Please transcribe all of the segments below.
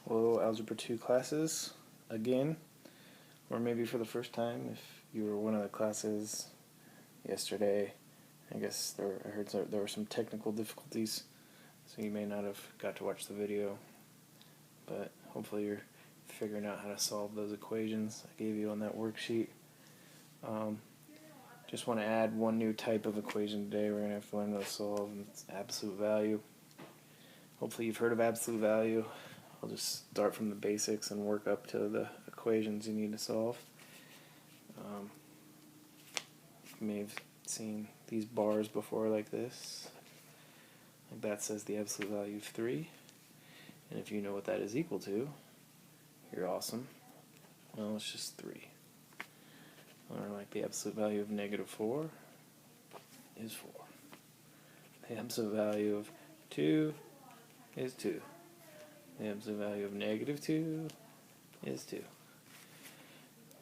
Hello, Algebra 2 classes again, or maybe for the first time if you were one of the classes yesterday. I guess I heard there were some technical difficulties, so you may not have got to watch the video, but hopefully you're figuring out how to solve those equations I gave you on that worksheet. Just want to add one new type of equation today. We're going to have to learn how to solve. It's absolute value. Hopefully you've heard of absolute value. I'll just start from the basics and work up to the equations you need to solve. You may have seen these bars before like this. Like that says the absolute value of 3. And if you know what that is equal to, you're awesome. Well, it's just 3. Or like the absolute value of negative 4 is 4. The absolute value of 2 is 2. The absolute value of negative 2 is 2. You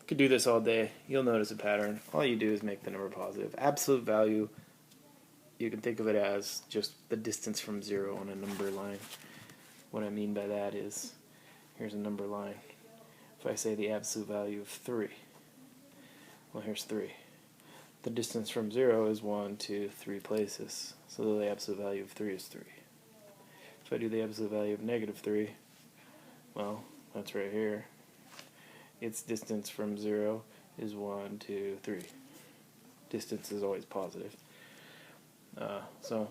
could do this all day. You'll notice a pattern. All you do is make the number positive. Absolute value, you can think of it as just the distance from 0 on a number line. What I mean by that is, here's a number line. If I say the absolute value of 3, well, here's 3. The distance from 0 is 1, 2, 3 places. So the absolute value of 3 is 3. If I do the absolute value of negative 3, well, that's right here. Its distance from 0 is 1, 2, 3. Distance is always positive. So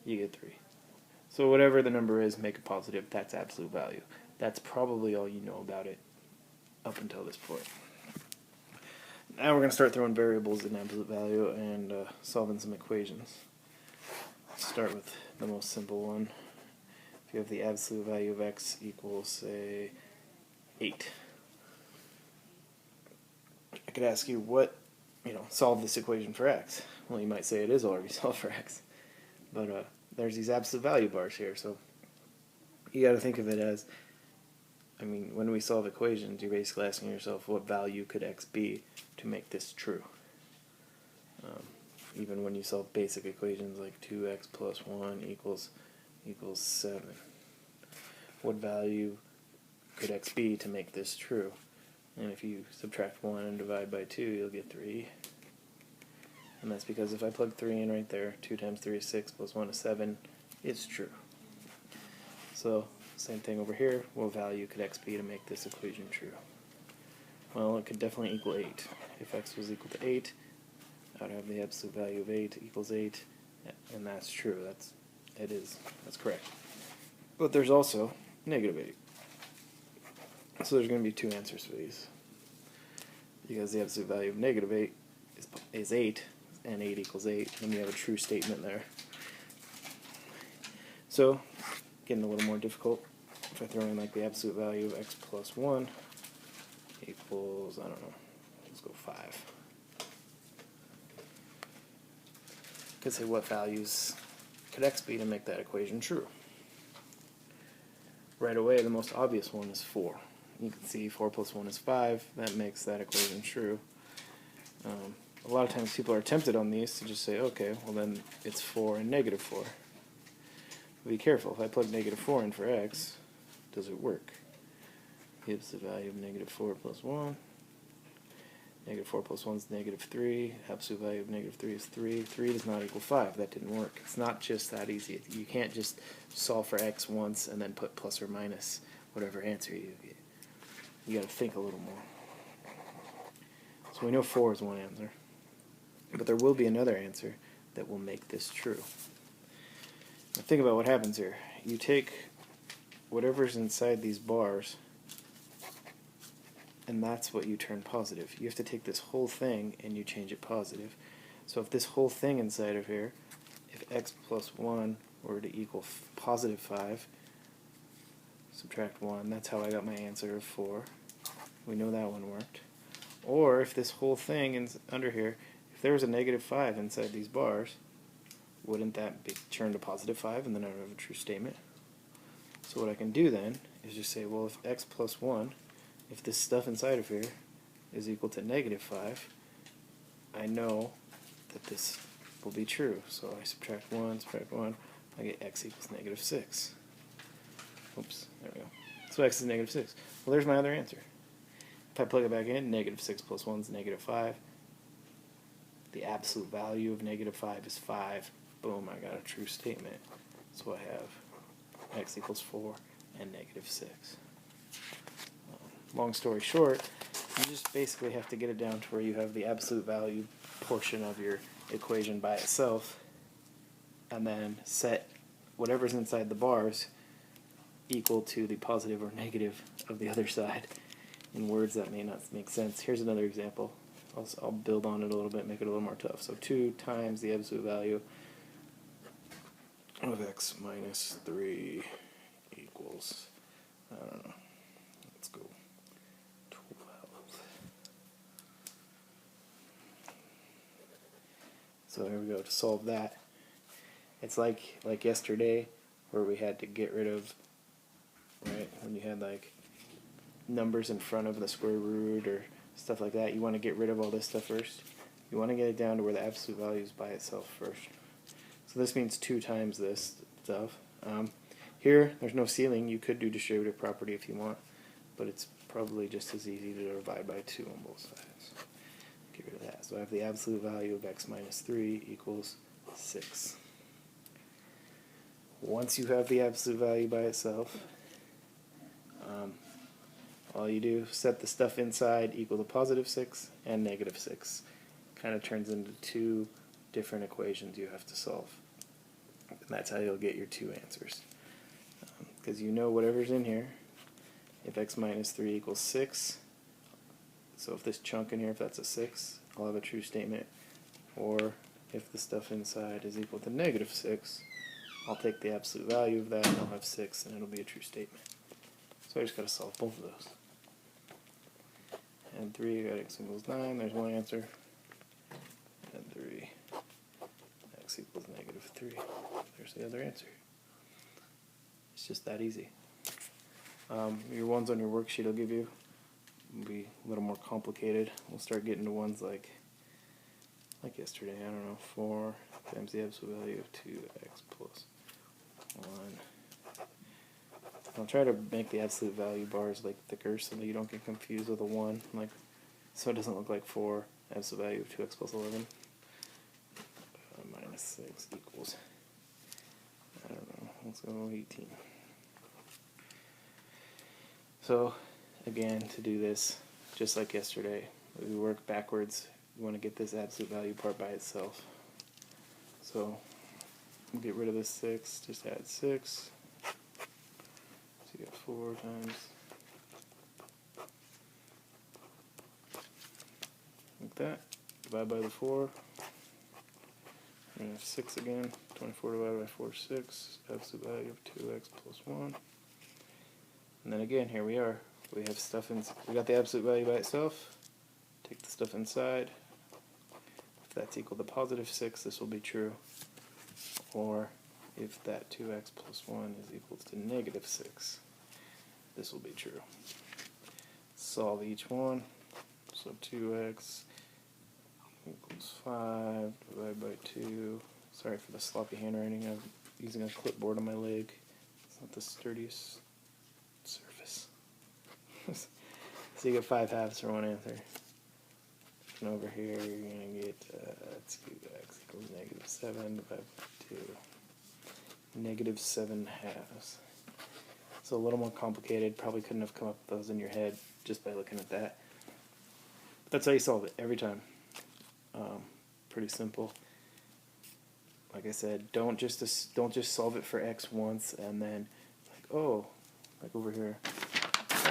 you get 3. So whatever the number is, make it positive. That's absolute value. That's probably all you know about it up until this point. Now we're going to start throwing variables in absolute value and solving some equations. Let's start with the most simple one. If you have the absolute value of x equals, say, 8. I could ask you solve this equation for x. Well, you might say it is already solved for x. But there's these absolute value bars here, so you got to think of it as, when we solve equations, you're basically asking yourself what value could x be to make this true. Even when you solve basic equations like 2x plus 1 equals 7. What value could x be to make this true? And if you subtract 1 and divide by 2, you'll get 3. And that's because if I plug 3 in right there, 2 times 3 is 6, plus 1 is 7, it's true. So, same thing over here. What value could x be to make this equation true? Well, it could definitely equal 8. If x was equal to 8, I would have the absolute value of 8 equals 8, and that's true. That's correct. But there's also negative 8. So there's going to be two answers for these. Because the absolute value of negative 8 is 8, and 8 equals 8, and you have a true statement there. So, getting a little more difficult. If I throw in like the absolute value of x plus 1 equals, I don't know, let's go 5. Could say what values could x be to make that equation true? Right away, the most obvious one is 4. You can see 4 plus 1 is 5. That makes that equation true. A lot of times people are tempted on these to just say, okay, well then it's 4 and negative 4. But be careful. If I plug negative 4 in for x, does it work? Gives the value of negative 4 plus 1. Negative 4 plus 1 is negative 3. Absolute value of negative 3 is 3. 3 does not equal 5. That didn't work. It's not just that easy. You can't just solve for x once and then put plus or minus whatever answer you get. You got to think a little more. So we know 4 is one answer. But there will be another answer that will make this true. Now think about what happens here. You take whatever's inside these bars, and that's what you turn positive. You have to take this whole thing and you change it positive. So if this whole thing inside of here, if x plus 1 were to equal positive 5, subtract 1, that's how I got my answer of 4. We know that one worked. Or if this whole thing is under here, if there was a negative 5 inside these bars, wouldn't that be turned to positive 5 and then I would have a true statement? So what I can do then is just say, well, if x plus 1, if this stuff inside of here is equal to negative 5, I know that this will be true. So I subtract 1, I get x equals negative 6. Oops, there we go. So x is negative 6. Well, there's my other answer. If I plug it back in, negative 6 plus 1 is negative 5. The absolute value of negative 5 is 5. Boom, I got a true statement. So I have x equals 4 and negative 6. Long story short, you just basically have to get it down to where you have the absolute value portion of your equation by itself, and then set whatever's inside the bars equal to the positive or negative of the other side in words that may not make sense. Here's another example. I'll build on it a little bit, make it a little more tough. So 2 times the absolute value of x minus 3 equals, I don't know, let's go 12. So here we go. To solve that, it's like yesterday where we had to get rid of, right, when you had like numbers in front of the square root or stuff like that, you want to get rid of all this stuff first. You want to get it down to where the absolute value is by itself first. So this means 2 times this stuff. Here, there's no ceiling. You could do distributive property if you want, but it's probably just as easy to divide by 2 on both sides. Get rid of that. So I have the absolute value of x minus 3 equals 6. Once you have the absolute value by itself, all you do, set the stuff inside equal to positive 6 and negative 6. Kind of turns into 2 different equations you have to solve. And that's how you'll get your 2 answers. Because you know whatever's in here, if x minus 3 equals 6, so if this chunk in here, if that's a 6, I'll have a true statement. Or if the stuff inside is equal to negative 6, I'll take the absolute value of that and I'll have 6 and it'll be a true statement. So I just got to solve both of those. And 3, I got x equals 9, there's one answer. And 3, x equals negative 3, there's the other answer. It's just that easy. Your ones on your worksheet will give you will be a little more complicated. We'll start getting to ones like yesterday, I don't know, 4 times the absolute value of 2x plus 1. I'll try to make the absolute value bars like thicker so that you don't get confused with a 1, like so it doesn't look like 4 absolute value of 2x plus 11 minus 6 equals, I don't know, let's go 18. So again, to do this, just like yesterday, we work backwards. You want to get this absolute value part by itself. So we'll get rid of this 6, just add 6. So you got 4 times, like that, divide by the 4, and have 6 again, 24 divided by 4 is 6, absolute value of 2x plus 1. And then again, here we are. We have stuff in. We got the absolute value by itself. Take the stuff inside. If that's equal to positive 6, this will be true. Or if that 2x plus 1 is equal to negative 6, this will be true. Solve each one. So 2x equals 5 divided by 2. Sorry for the sloppy handwriting. I'm using a clipboard on my leg. It's not the sturdiest surface. So you get 5 halves for one answer. And over here you're going to get 2x equals negative 7 divided by 2. Negative 7 halves. So a little more complicated. Probably couldn't have come up with those in your head just by looking at that. But that's how you solve it every time. Pretty simple. Like I said, don't just solve it for x once and then like, oh, like over here,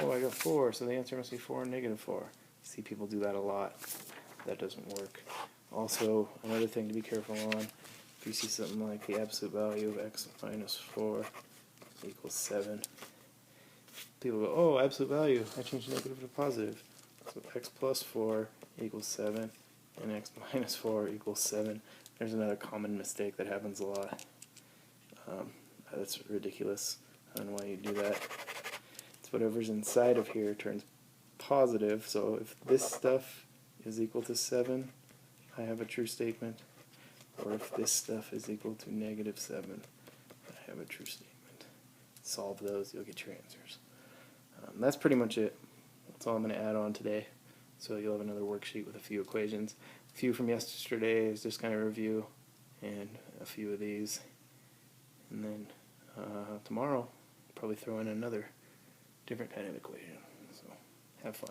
oh, I got 4, so the answer must be 4 and negative 4. See people do that a lot. That doesn't work. Also, another thing to be careful on, if you see something like the absolute value of x minus 4 equals 7, people go, oh, absolute value, I changed negative to positive. So x plus 4 equals 7, and x minus 4 equals 7. There's another common mistake that happens a lot. That's ridiculous. I don't know why you do that. It's whatever's inside of here turns positive, so if this stuff is equal to 7, I have a true statement. Or if this stuff is equal to negative 7, I have a true statement. Solve those, you'll get your answers. that's pretty much it. That's all I'm going to add on today. So you'll have another worksheet with a few equations. A few from yesterday is just kind of review, and a few of these. And then tomorrow, probably throw in another different kind of equation. So have fun.